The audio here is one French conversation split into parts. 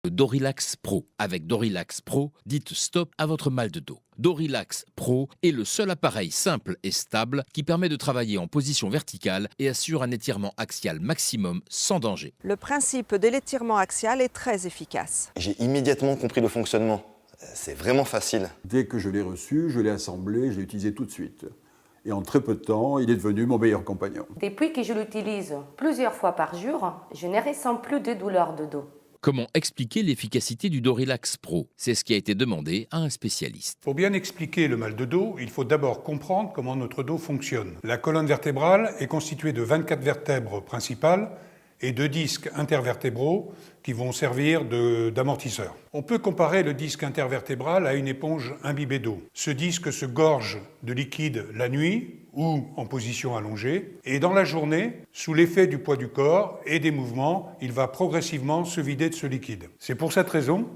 Dorilax Pro. Avec Dorilax Pro, dites stop à votre mal de dos. Dorilax Pro est le seul appareil simple et stable qui permet de travailler en position verticale et assure un étirement axial maximum sans danger. Le principe de l'étirement axial est très efficace. J'ai immédiatement compris le fonctionnement. C'est vraiment facile. Dès que je l'ai reçu, je l'ai assemblé, je l'ai utilisé tout de suite. Et en très peu de temps, il est devenu mon meilleur compagnon. Depuis que je l'utilise plusieurs fois par jour, je ne ressens plus de douleur de dos. Comment expliquer l'efficacité du Dorilax Pro? C'est ce qui a été demandé à un spécialiste. Pour bien expliquer le mal de dos, il faut d'abord comprendre comment notre dos fonctionne. La colonne vertébrale est constituée de 24 vertèbres principales et de disques intervertébraux qui vont servir d'amortisseurs. On peut comparer le disque intervertébral à une éponge imbibée d'eau. Ce disque se gorge de liquide la nuit ou en position allongée, et dans la journée, sous l'effet du poids du corps et des mouvements, il va progressivement se vider de ce liquide. C'est pour cette raison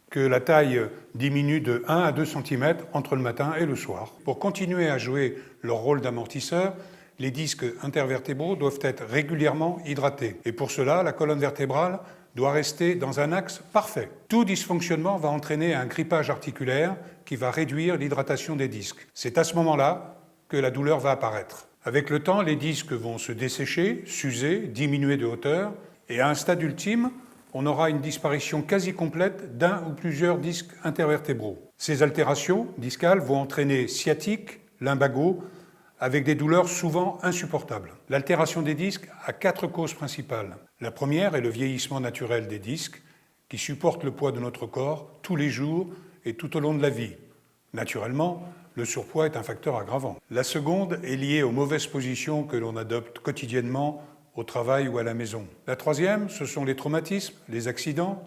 que la taille diminue de 1 à 2 cm entre le matin et le soir. Pour continuer à jouer leur rôle d'amortisseur, les disques intervertébraux doivent être régulièrement hydratés. Et pour cela, la colonne vertébrale doit rester dans un axe parfait. Tout dysfonctionnement va entraîner un grippage articulaire qui va réduire l'hydratation des disques. C'est à ce moment-là que la douleur va apparaître. Avec le temps, les disques vont se dessécher, s'user, diminuer de hauteur, et à un stade ultime, on aura une disparition quasi complète d'un ou plusieurs disques intervertébraux. Ces altérations discales vont entraîner sciatique, lumbago, avec des douleurs souvent insupportables. L'altération des disques a 4 causes principales. La première est le vieillissement naturel des disques, qui supportent le poids de notre corps tous les jours et tout au long de la vie. Naturellement, le surpoids est un facteur aggravant. La seconde est liée aux mauvaises positions que l'on adopte quotidiennement au travail ou à la maison. La troisième, ce sont les traumatismes, les accidents,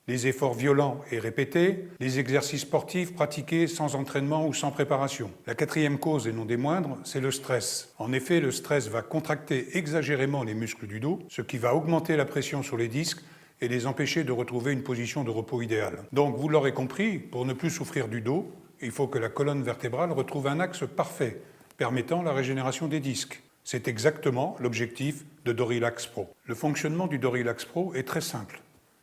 les efforts violents et répétés, les exercices sportifs pratiqués sans entraînement ou sans préparation. La quatrième cause, et non des moindres, c'est le stress. En effet, le stress va contracter exagérément les muscles du dos, ce qui va augmenter la pression sur les disques et les empêcher de retrouver une position de repos idéale. Donc, vous l'aurez compris, pour ne plus souffrir du dos, il faut que la colonne vertébrale retrouve un axe parfait, permettant la régénération des disques. C'est exactement l'objectif de Dorilax Pro. Le fonctionnement du Dorilax Pro est très simple.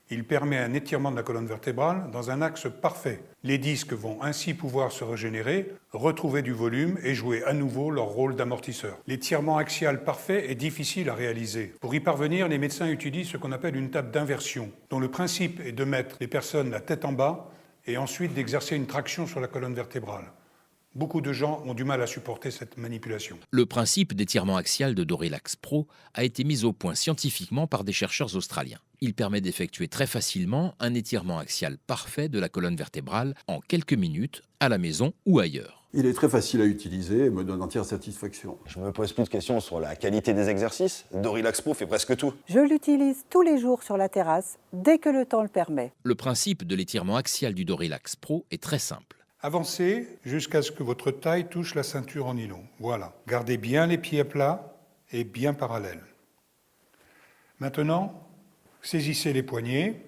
Il permet un étirement de la colonne vertébrale dans un axe parfait. Les disques vont ainsi pouvoir se régénérer, retrouver du volume et jouer à nouveau leur rôle d'amortisseur. L'étirement axial parfait est difficile à réaliser. Pour y parvenir, les médecins utilisent ce qu'on appelle une table d'inversion, dont le principe est de mettre les personnes la tête en bas et ensuite d'exercer une traction sur la colonne vertébrale. Beaucoup de gens ont du mal à supporter cette manipulation. Le principe d'étirement axial de Dorilax Pro a été mis au point scientifiquement par des chercheurs australiens. Il permet d'effectuer très facilement un étirement axial parfait de la colonne vertébrale en quelques minutes, à la maison ou ailleurs. Il est très facile à utiliser et me donne entière satisfaction. Je me pose plus de questions sur la qualité des exercices. Dorilax Pro fait presque tout. Je l'utilise tous les jours sur la terrasse, dès que le temps le permet. Le principe de l'étirement axial du Dorilax Pro est très simple. Avancez jusqu'à ce que votre taille touche la ceinture en nylon. Voilà. Gardez bien les pieds plats et bien parallèles. Maintenant, saisissez les poignets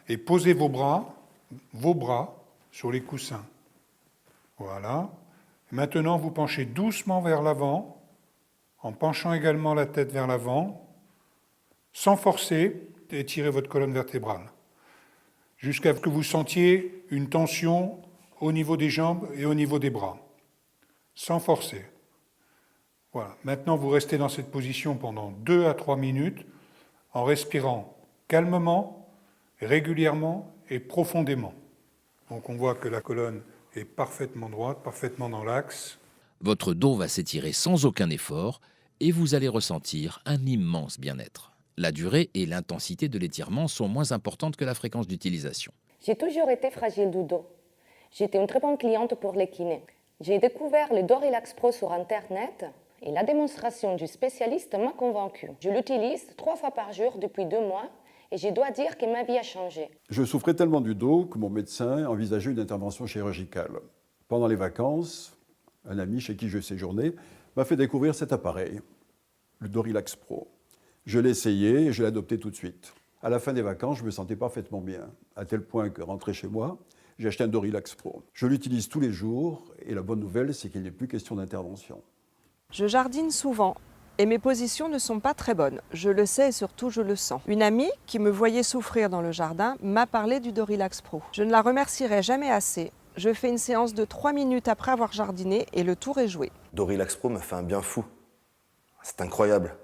et posez vos bras sur les coussins. Voilà. Maintenant, vous penchez doucement vers l'avant, en penchant également la tête vers l'avant, sans forcer, et étirez votre colonne vertébrale, jusqu'à ce que vous sentiez une tension au niveau des jambes et au niveau des bras, sans forcer. Voilà. Maintenant, vous restez dans cette position pendant 2 à 3 minutes, en respirant calmement, régulièrement et profondément. Donc on voit que la colonne est parfaitement droite, parfaitement dans l'axe. Votre dos va s'étirer sans aucun effort et vous allez ressentir un immense bien-être. La durée et l'intensité de l'étirement sont moins importantes que la fréquence d'utilisation. J'ai toujours été fragile du dos. J'étais une très bonne cliente pour les kinés. J'ai découvert le Dorilax Pro sur Internet et la démonstration du spécialiste m'a convaincue. Je l'utilise 3 fois par jour depuis 2 mois et je dois dire que ma vie a changé. Je souffrais tellement du dos que mon médecin envisageait une intervention chirurgicale. Pendant les vacances, un ami chez qui je séjournais m'a fait découvrir cet appareil, le Dorilax Pro. Je l'ai essayé et je l'ai adopté tout de suite. À la fin des vacances, je me sentais parfaitement bien, à tel point que, rentré chez moi, j'ai acheté un Dorilax Pro. Je l'utilise tous les jours et la bonne nouvelle, c'est qu'il n'est plus question d'intervention. Je jardine souvent et mes positions ne sont pas très bonnes. Je le sais et surtout je le sens. Une amie qui me voyait souffrir dans le jardin m'a parlé du Dorilax Pro. Je ne la remercierai jamais assez. Je fais une séance de 3 minutes après avoir jardiné et le tour est joué. Dorilax Pro me fait un bien fou. C'est incroyable.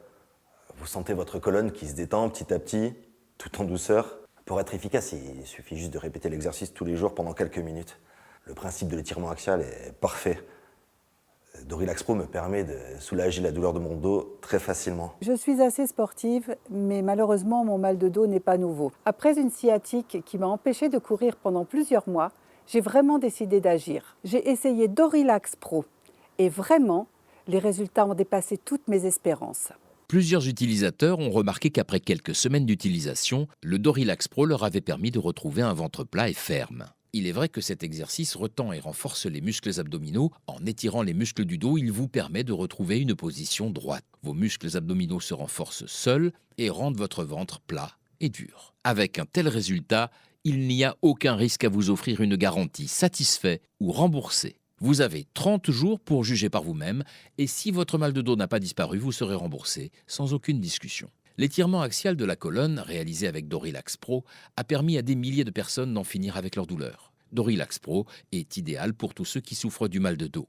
Vous sentez votre colonne qui se détend petit à petit, tout en douceur. Pour être efficace, il suffit juste de répéter l'exercice tous les jours pendant quelques minutes. Le principe de l'étirement axial est parfait. Dorilax Pro me permet de soulager la douleur de mon dos très facilement. Je suis assez sportive, mais malheureusement, mon mal de dos n'est pas nouveau. Après une sciatique qui m'a empêchée de courir pendant plusieurs mois, j'ai vraiment décidé d'agir. J'ai essayé Dorilax Pro et vraiment, les résultats ont dépassé toutes mes espérances. Plusieurs utilisateurs ont remarqué qu'après quelques semaines d'utilisation, le Dorilax Pro leur avait permis de retrouver un ventre plat et ferme. Il est vrai que cet exercice retend et renforce les muscles abdominaux. En étirant les muscles du dos, il vous permet de retrouver une position droite. Vos muscles abdominaux se renforcent seuls et rendent votre ventre plat et dur. Avec un tel résultat, il n'y a aucun risque à vous offrir une garantie satisfait ou remboursée. Vous avez 30 jours pour juger par vous-même et si votre mal de dos n'a pas disparu, vous serez remboursé sans aucune discussion. L'étirement axial de la colonne, réalisé avec Dorilax Pro, a permis à des milliers de personnes d'en finir avec leur douleur. Dorilax Pro est idéal pour tous ceux qui souffrent du mal de dos.